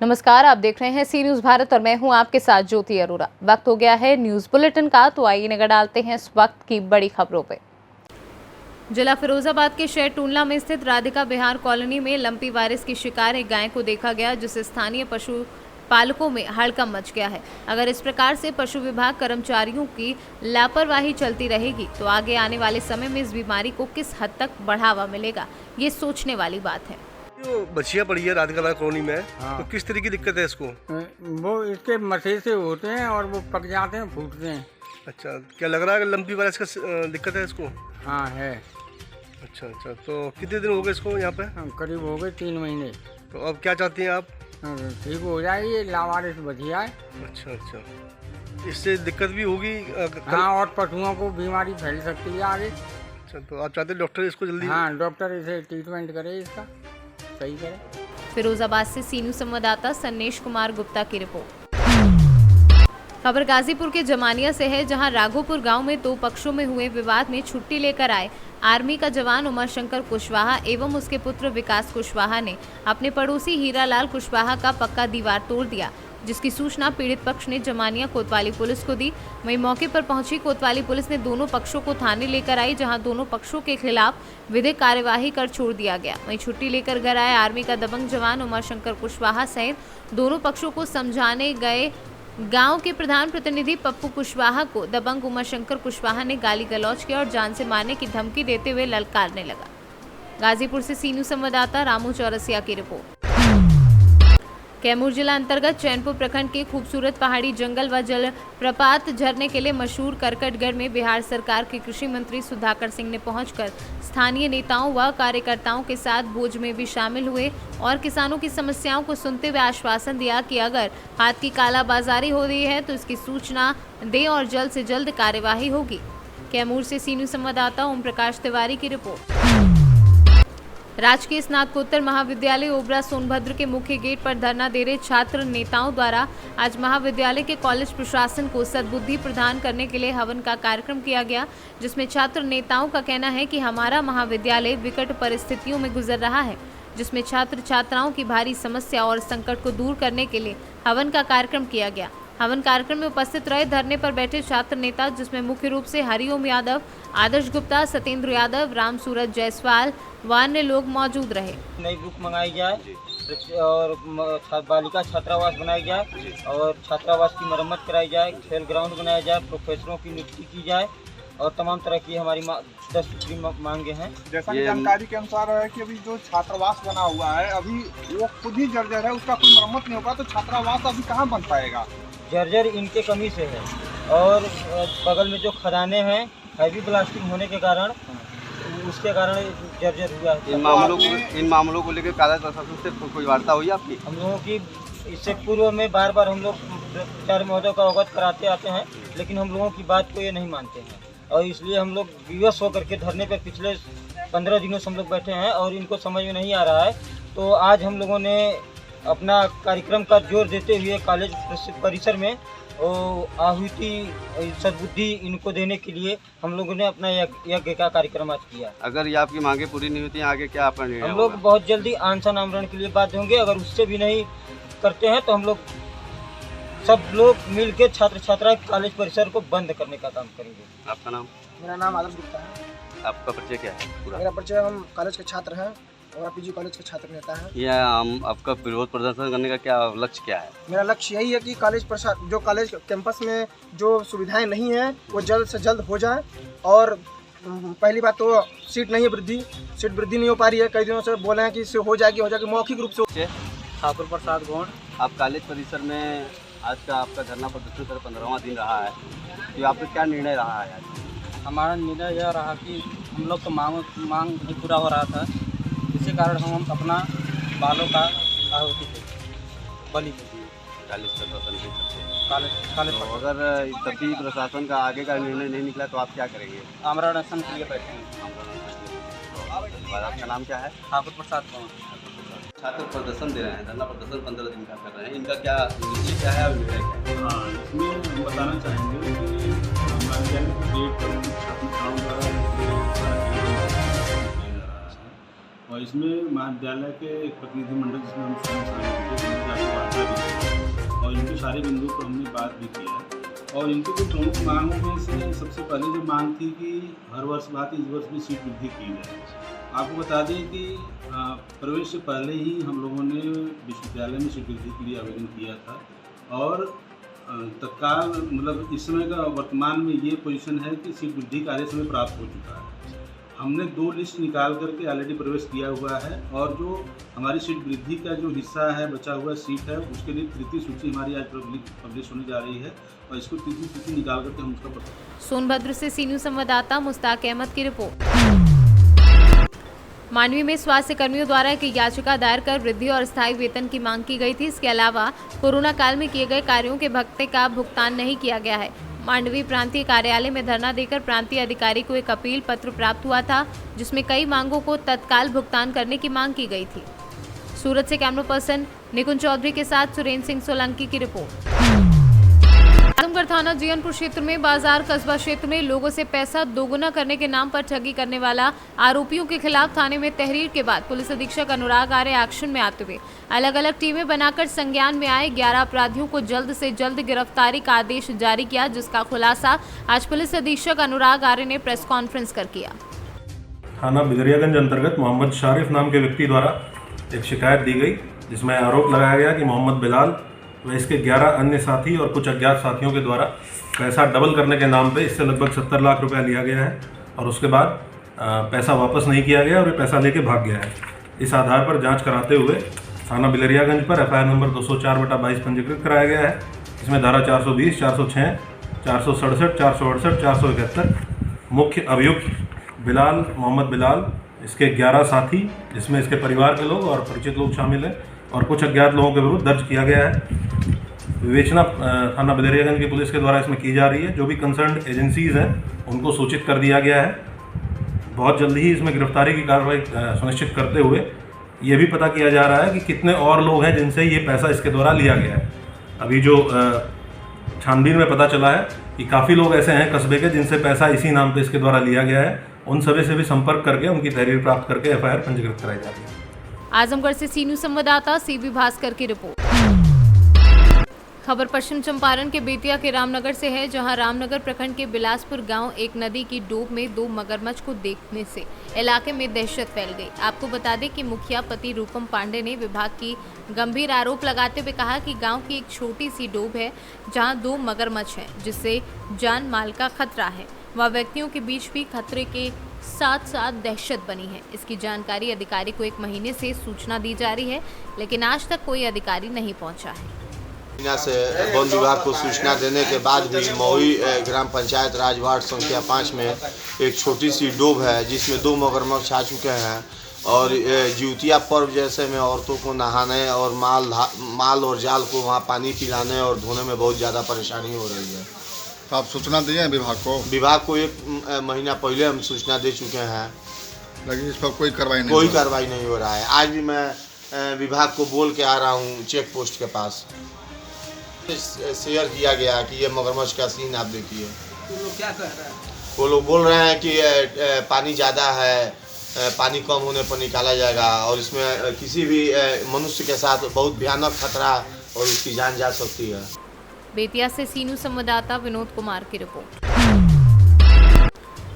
नमस्कार, आप देख रहे हैं सी न्यूज भारत और मैं हूं आपके साथ ज्योति अरोरा। वक्त हो गया है न्यूज बुलेटिन का, तो आइए नजर डालते हैं इस वक्त की बड़ी खबरों पे। जिला फिरोजाबाद के शहर टूंडला में स्थित राधिका बिहार कॉलोनी में लंपी वायरस की शिकार एक गाय को देखा गया, जिससे स्थानीय पशु पालकों में हड़कंप मच गया है। अगर इस प्रकार से पशु विभाग कर्मचारियों की लापरवाही चलती रहेगी तो आगे आने वाले समय में इस बीमारी को किस हद तक बढ़ावा मिलेगा, ये सोचने वाली बात है। जो बच्चियाँ पड़ी है राधिका बिहार कॉलोनी में, हाँ। तो किस तरह की दिक्कत है इसको? वो इसके मसे से होते हैं और वो पक जाते हैं, फूटते हैं। अच्छा, क्या लग रहा है कि लंपी वायरस का दिक्कत है इसको? हाँ है। अच्छा, तो कितने दिन हो गए इसको यहाँ पे? करीब हो गए 3 महीने। तो अब क्या चाहती हैं आप? ठीक हो जाए, लावारिस बच जाए। अच्छा, इससे दिक्कत भी होगी? हाँ, और पशुओं को बीमारी फैल सकती है आगे। अच्छा, तो आप चाहते हैं डॉक्टर इसको जल्दी? हाँ, डॉक्टर इसे ट्रीटमेंट करे, इसका सही करे। फिरोजाबाद से सी न्यूज संवाददाता सन्नेश कुमार गुप्ता की रिपोर्ट। खबर गाजीपुर के जमानिया से है, जहां राघोपुर गांव में 2 पक्षों में हुए विवाद में छुट्टी लेकर आए आर्मी का जवान उमाशंकर कुशवाहा एवं उसके पुत्र विकास कुशवाहा ने अपने पड़ोसी हीरालाल कुशवाहा का पक्का दीवार तोड़ दिया, जिसकी सूचना पीड़ित पक्ष ने जमानिया कोतवाली पुलिस को दी। वहीं मौके पर पहुंची कोतवाली पुलिस ने दोनों पक्षों को थाने लेकर आई, जहां दोनों पक्षों के खिलाफ विधिक कार्यवाही कर छोड़ दिया गया। वहीं छुट्टी लेकर घर आए आर्मी का दबंग जवान उमाशंकर कुशवाहा सहित दोनों पक्षों को समझाने गए गांव के प्रधान प्रतिनिधि पप्पू कुशवाहा को दबंग उमाशंकर कुशवाहा ने गाली गलौज किया और जान से मारने की धमकी देते हुए ललकारने लगा। गाजीपुर से सी न्यूज संवाददाता रामू चौरसिया की रिपोर्ट। कैमूर जिला अंतर्गत चैनपुर प्रखंड के खूबसूरत पहाड़ी जंगल व जल प्रपात झरने के लिए मशहूर करकटगढ़ में बिहार सरकार के कृषि मंत्री सुधाकर सिंह ने पहुंचकर स्थानीय नेताओं व कार्यकर्ताओं के साथ भोज में भी शामिल हुए और किसानों की समस्याओं को सुनते हुए आश्वासन दिया कि अगर हाथ की कालाबाजारी हो रही है तो इसकी सूचना दें और जल्द से जल्द कार्यवाही होगी। कैमूर से सी न्यूज संवाददाता ओम प्रकाश तिवारी की रिपोर्ट। राजकीय स्नातकोत्तर महाविद्यालय ओबरा सोनभद्र के मुख्य गेट पर धरना दे रहे छात्र नेताओं द्वारा आज महाविद्यालय के कॉलेज प्रशासन को सद्बुद्धि प्रदान करने के लिए हवन का कार्यक्रम किया गया, जिसमें छात्र नेताओं का कहना है कि हमारा महाविद्यालय विकट परिस्थितियों में गुजर रहा है, जिसमें छात्र छात्राओं की भारी समस्या और संकट को दूर करने के लिए हवन का कार्यक्रम किया गया। हवन कार्यक्रम में उपस्थित रहे धरने पर बैठे छात्र नेता, जिसमें मुख्य रूप से हरिओम यादव, आदर्श गुप्ता, सत्येंद्र यादव, राम सूरज जायसवाल व अन्य लोग मौजूद रहे। नई बुक मंगाई जाए और बालिका छात्रावास बनाई जाए और छात्रावास की मरम्मत कराई जाए, खेल ग्राउंड बनाया जाए, प्रोफेसरों की नियुक्ति की जाए और तमाम तरह की हमारी 10 सूत्री मांगे हैं। जैसा कि जानकारी के अनुसार है कि अभी जो छात्रावास बना हुआ है अभी वो खुद ही जर्जर है, उसका कोई मरम्मत नहीं होगा, तो छात्रावास अभी कहाँ बन पाएगा? जर्जर इनके कमी से है और बगल में जो खदाने हैं हैवी ब्लास्टिंग होने के कारण उसके कारण जर्जर हुआ है। इन मामलों को लेकर कागज प्रशासन से कोई वार्ता हुई आपकी? हम लोगों की इससे पूर्व में बार बार हम लोग प्रचार महोदय का अवगत कराते आते हैं, लेकिन हम लोगों की बात को ये नहीं मानते हैं और इसलिए हम लोग विवश होकर के धरने पर पिछले 15 दिनों से हम लोग बैठे हैं और इनको समझ में नहीं आ रहा है। तो आज हम लोगों ने अपना कार्यक्रम का जोर देते हुए कॉलेज परिसर में आहुति सद्बुद्धि इनको देने के लिए हम लोगों ने अपना यज्ञ का कार्यक्रम आज किया। अगर ये आपकी मांगे पूरी नहीं होती आगे क्या आपका निर्णय होगा? हम लोग बहुत जल्दी अनशन आमरण के लिए बाध्य होंगे। अगर उससे भी नहीं करते हैं तो हम लोग सब लोग मिल के छात्र छात्रा कॉलेज परिसर को बंद करने का काम करेंगे। आपका नाम? मेरा नाम आदर्श गुप्ता है। आपका परिचय क्या है पूरा? मेरा परिचय, हम कॉलेज के छात्र हैं और पीजी कॉलेज के छात्र नेता हैं। यह आपका विरोध प्रदर्शन करने का क्या लक्ष्य क्या है? मेरा लक्ष्य यही है कि जो कॉलेज कैंपस में जो सुविधाएं नहीं हैं वो जल्द से जल्द हो जाए। और पहली बात तो सीट वृद्धि नहीं हो पा रही है, कई दिनों से बोले हैं कि इससे हो जाएगी मौखिक रूप से। ठाकुर प्रसाद गौड़। आप कॉलेज परिसर में आज का आपका धरना प्रदर्शन कर 15वां दिन रहा है, तो आपका क्या निर्णय रहा है आज? हमारा निर्णय यह रहा कि हम लोग तो मांग नहीं पूरा हो रहा था, इसी कारण हम अपना बालों का आहुति बलि कॉलेज प्रशासन के कॉलेज तो अगर तब भी प्रशासन का आगे का निर्णय नहीं निकला तो आप क्या करेंगे? आमरण अनशन के लिए बैठे हैं। और आपका नाम क्या है? ठाकुर प्रसाद गौड़। छात्र प्रदर्शन दे रहे हैं, धरना प्रदर्शन 15 दिन का कर रहे हैं, इनका क्या नीति क्या है और निर्णय क्या है? हाँ, इसमें हम बताना चाहेंगे कि महाविद्यालय के गेट पर छात्राओं द्वारा और इसमें महाविद्यालय के एक प्रतिनिधिमंडल जिसमें हम स्वयं शामिल थे, उनसे आपको वार्ता भी की और इनके सारे बिंदुओं पर हमने बात भी किया और इनकी कुछ प्रमुख मांगों में से सबसे पहले जो मांग थी कि हर वर्ष बात इस वर्ष भी सीट वृद्धि की जाए। आपको बता दें कि प्रवेश से पहले ही हम लोगों ने विश्वविद्यालय में सीट वृद्धि के लिए आवेदन किया था और तत्काल मतलब इस समय का वर्तमान में ये पोजीशन है कि सीट वृद्धि का आदेश हमें प्राप्त हो चुका है। हमने 2 लिस्ट निकाल करके ऑलरेडी प्रवेश किया हुआ है और जो हमारी सीट वृद्धि का जो हिस्सा है बचा हुआ सीट है उसके लिए तृतीय सूची हमारी आज पब्लिश होने जा रही है और इसको तृतीय सूची निकाल करके हम उसका सोनभद्र से सी न्यूज़ संवाददाता मुस्ताक अहमद की रिपोर्ट। मांडवी में स्वास्थ्य कर्मियों द्वारा एक याचिका दायर कर वृद्धि और स्थायी वेतन की मांग की गई थी। इसके अलावा कोरोना काल में किए गए कार्यों के भत्ते का भुगतान नहीं किया गया है। मांडवी प्रांतीय कार्यालय में धरना देकर प्रांतीय अधिकारी को एक अपील पत्र प्राप्त हुआ था जिसमें कई मांगों को तत्काल भुगतान करने की मांग की गई थी। सूरत से कैमरा पर्सन निकुंज चौधरी के साथ सुरेंद्र सिंह सोलंकी की रिपोर्ट। आजमगढ़ थाना जीयनपुर क्षेत्र में बाजार कस्बा क्षेत्र में लोगों से पैसा दोगुना करने के नाम पर ठगी करने वाला आरोपियों के खिलाफ थाने में तहरीर के बाद पुलिस अधीक्षक अनुराग आर्य एक्शन में आते हुए अलग अलग टीमें बनाकर संज्ञान में आए 11 अपराधियों को जल्द से जल्द गिरफ्तारी का आदेश जारी किया, जिसका खुलासा आज पुलिस अधीक्षक अनुराग आर्य ने प्रेस कॉन्फ्रेंस कर किया। थाना बिदरियागंज अंतर्गत मोहम्मद शारिफ नाम के व्यक्ति द्वारा एक शिकायत दी गई जिसमें आरोप लगाया गया कि मोहम्मद बिलाल व इसके 11 अन्य साथी और कुछ अज्ञात साथियों के द्वारा पैसा डबल करने के नाम पे इससे लगभग 70 लाख रुपया लिया गया है और उसके बाद पैसा वापस नहीं किया गया और ये पैसा लेके भाग गया है। इस आधार पर जांच कराते हुए थाना बिलरियागंज पर एफआईआर नंबर 204/22 पंजीकृत कराया गया है। इसमें धारा 420, 406, 467, 468, 471 मुख्य अभियुक्त बिलाल मोहम्मद बिलाल, इसके 11 साथी जिसमें इसके परिवार के लोग और परिचित लोग शामिल हैं और कुछ अज्ञात लोगों के विरुद्ध दर्ज किया गया है। विवेचना थाना बिदरियागंज की पुलिस के द्वारा इसमें की जा रही है। जो भी कंसर्न्ड एजेंसीज़ हैं उनको सूचित कर दिया गया है। बहुत जल्दी ही इसमें गिरफ्तारी की कार्रवाई सुनिश्चित करते हुए ये भी पता किया जा रहा है कि कितने और लोग हैं जिनसे ये पैसा इसके द्वारा लिया गया है। अभी जो छानबीन में पता चला है कि काफ़ी लोग ऐसे हैं कस्बे के जिनसे पैसा इसी नाम पर इसके द्वारा लिया गया है। उन सभी से भी संपर्क करके उनकी तहरीर प्राप्त करके एफआईआर पंजीकृत कराई जा रही है। आजमगढ़ से सी न्यूज़ संवाददाता सीबी भास्कर की रिपोर्ट। खबर पश्चिम चंपारण के बेतिया के रामनगर से है, जहां रामनगर प्रखंड के बिलासपुर गांव एक नदी की डूब में 2 मगरमच्छ को देखने से इलाके में दहशत फैल गई। आपको बता दें कि मुखिया पति रूपम पांडे ने विभाग की गंभीर आरोप लगाते हुए कहा कि गांव की एक छोटी सी डूब है जहां 2 मगरमच्छ हैं, जिससे जान माल का खतरा है। वह व्यक्तियों के बीच भी खतरे के साथ साथ दहशत बनी है। इसकी जानकारी अधिकारी को 1 महीने से सूचना दी जा रही है, लेकिन आज तक कोई अधिकारी नहीं पहुंचा है। से वन विभाग को सूचना देने के बाद भी मौई ग्राम पंचायत राज वार्ड संख्या 5 में एक छोटी सी डूब है जिसमें 2 मगरमच्छ आ चुके हैं और जिउतिया पर्व जैसे में औरतों को नहाने और माल और जाल को वहाँ पानी पिलाने और धोने में बहुत ज़्यादा परेशानी हो रही है। तो आप सूचना दिए हैं विभाग को? विभाग को 1 महीना पहले हम सूचना दे चुके हैं, लेकिन इस पर कोई कार्रवाई नहीं हो रहा है। आज भी मैं विभाग को बोल के आ रहा हूँ चेक पोस्ट के पास। शेयर किया गया कि ये मगरमच्छ का सीन आप देखिए। वो लोग क्या कह रहे हैं? वो लोग बोल रहे हैं कि पानी ज़्यादा है, पानी कम होने पर निकाला जाएगा और इसमें किसी भी मनुष्य के साथ बहुत भयानक खतरा और उसकी जान जा सकती है। बेतिया से सी न्यूज़ संवाददाता विनोद कुमार की रिपोर्ट।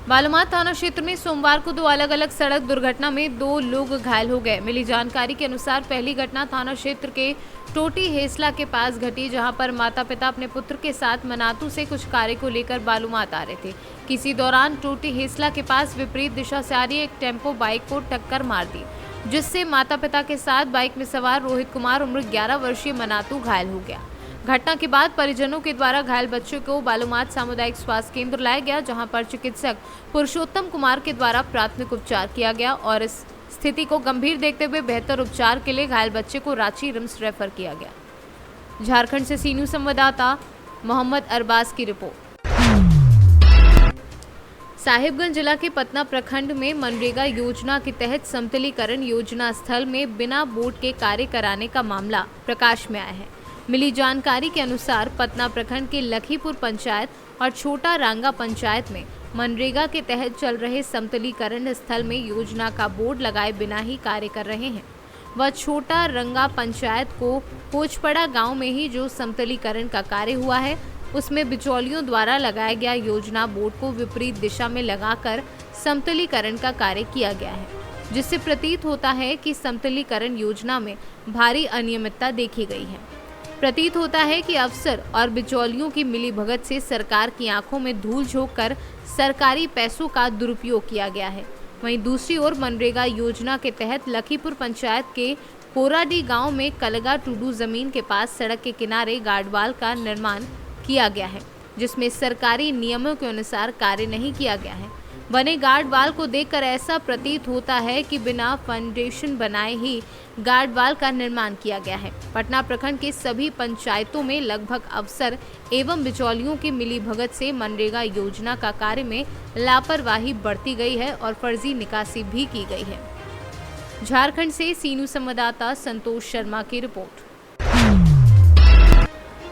बालूमाथ थाना क्षेत्र में सोमवार को 2 अलग अलग सड़क दुर्घटना में 2 लोग घायल हो गए। मिली जानकारी के अनुसार पहली घटना थाना क्षेत्र के टोटी हेसला के पास घटी, जहां पर माता पिता अपने पुत्र के साथ मनातू से कुछ कार्य को लेकर बालूमाथ आ रहे थे। किसी दौरान टोटी हेसला के पास विपरीत दिशा से आ रही एक टेम्पो बाइक को टक्कर मार दी, जिससे माता पिता के साथ बाइक में सवार रोहित कुमार उम्र 11 वर्षीय मनातू घायल हो गया। घटना के बाद परिजनों के द्वारा घायल बच्चों को बालूमाथ सामुदायिक स्वास्थ्य केंद्र लाया गया, जहां पर चिकित्सक पुरुषोत्तम कुमार के द्वारा प्राथमिक उपचार किया गया और इस स्थिति को गंभीर देखते हुए बेहतर उपचार के लिए घायल बच्चे को रांची रिम्स रेफर किया गया। झारखंड से सी न्यूज़ संवाददाता मोहम्मद अरबाज की रिपोर्ट। साहिबगंज जिला के पतना प्रखंड में मनरेगा योजना के तहत समतलीकरण योजना स्थल में बिना बोर्ड के कार्य कराने का मामला प्रकाश में आया है। मिली जानकारी के अनुसार पतना प्रखंड के लखीपुर पंचायत और छोटा रांगा पंचायत में मनरेगा के तहत चल रहे समतलीकरण स्थल में योजना का बोर्ड लगाए बिना ही कार्य कर रहे हैं। वह छोटा रंगा पंचायत को कोचपड़ा गांव में ही जो समतलीकरण का कार्य हुआ है, उसमें बिचौलियों द्वारा लगाया गया योजना बोर्ड को विपरीत दिशा में लगाकर समतलीकरण का कार्य किया गया है, जिससे प्रतीत होता है कि समतलीकरण योजना में भारी अनियमितता देखी गई है। प्रतीत होता है कि अफसर और बिचौलियों की मिलीभगत से सरकार की आंखों में धूल झोंककर सरकारी पैसों का दुरुपयोग किया गया है। वहीं दूसरी ओर मनरेगा योजना के तहत लखीपुर पंचायत के कोराडी गांव में कलगा टूडू जमीन के पास सड़क के किनारे गार्डवाल का निर्माण किया गया है, जिसमें सरकारी नियमों के अनुसार कार्य नहीं किया गया है। बने गार्डवाल को देखकर ऐसा प्रतीत होता है कि बिना फाउंडेशन बनाए ही गार्डवाल का निर्माण किया गया है। पटना प्रखंड के सभी पंचायतों में लगभग अफसर एवं बिचौलियों की मिलीभगत से मनरेगा योजना का कार्य में लापरवाही बरती गई है और फर्जी निकासी भी की गई है। झारखंड से सीनू संवाददाता संतोष शर्मा की रिपोर्ट।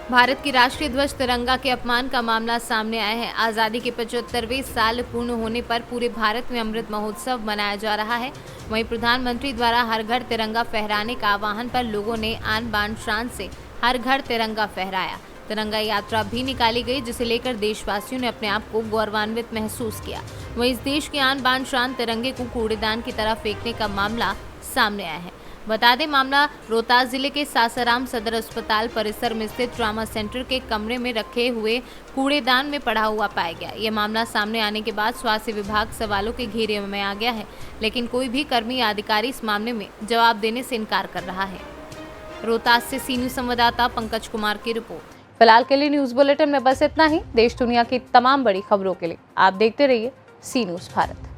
भारत की राष्ट्रीय ध्वज तिरंगा के अपमान का मामला सामने आया है। आज़ादी के 75वें साल पूर्ण होने पर पूरे भारत में अमृत महोत्सव मनाया जा रहा है। वहीं प्रधानमंत्री द्वारा हर घर तिरंगा फहराने का आह्वान पर लोगों ने आन बान शान से हर घर तिरंगा फहराया। तिरंगा यात्रा भी निकाली गई, जिसे लेकर देशवासियों ने अपने आप को गौरवान्वित महसूस किया। वहीं इस देश के आन बान शान तिरंगे को कूड़ेदान की तरह फेंकने का मामला सामने आया है। बता दें, मामला रोहतास जिले के सासाराम सदर अस्पताल परिसर में स्थित ट्रामा सेंटर के कमरे में रखे हुए कूड़ेदान में पड़ा हुआ पाया गया। यह मामला सामने आने के बाद स्वास्थ्य विभाग सवालों के घेरे में आ गया है, लेकिन कोई भी कर्मी या अधिकारी इस मामले में जवाब देने से इनकार कर रहा है। रोहतास से सीनू संवाददाता पंकज कुमार की रिपोर्ट। फिलहाल के लिए न्यूज बुलेटिन में बस इतना ही। देश दुनिया की तमाम बड़ी खबरों के लिए आप देखते रहिए सी न्यूज़ भारत।